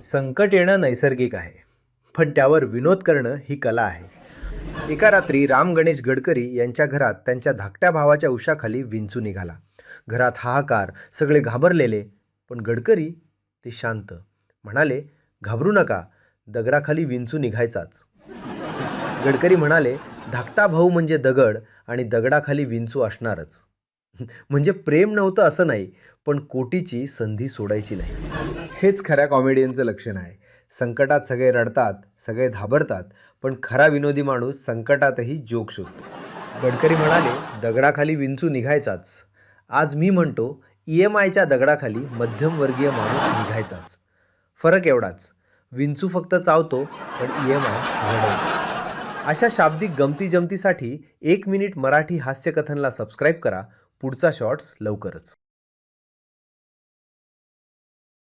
संकट येणं नैसर्गिक आहे, पण त्यावर विनोद करणं ही कला आहे. एका रात्री राम गणेश गडकरी यांच्या घरात त्यांच्या धाकट्या भावाच्या उशाखाली विंचू निघाला. घरात हाहाकार, सगळे घाबरलेले. पण गडकरी ते शांत. म्हणाले, "घाबरू नका, दगडाखाली विंचू निघायचाच." गडकरी म्हणाले, "धाकटा भाऊ म्हणजे दगड आणि दगडाखाली विंचू असणारच." म्हणजे प्रेम नव्हतं असं नाही, पण कोटीची संधी सोडायची नाही. हेच खऱ्या कॉमेडियनचं लक्षण आहे. संकटात सगळे रडतात, सगळे घाबरतात, पण खरा विनोदी माणूस संकटातही जोक शोधतो. गडकरी म्हणाले, "दगडाखाली विंचू निघायचाच." आज मी म्हणतो, EMIच्या दगडाखाली मध्यमवर्गीय माणूस निघायचाच. फरक एवढाच, विंचू फक्त चावतो, पण EMI घडवतो. अशा शाब्दिक गमती-जमतीसाठी 1 मिनिट मराठी हास्यकथनला सबस्क्राईब करा. पुढचा शॉर्ट्स लवकरच.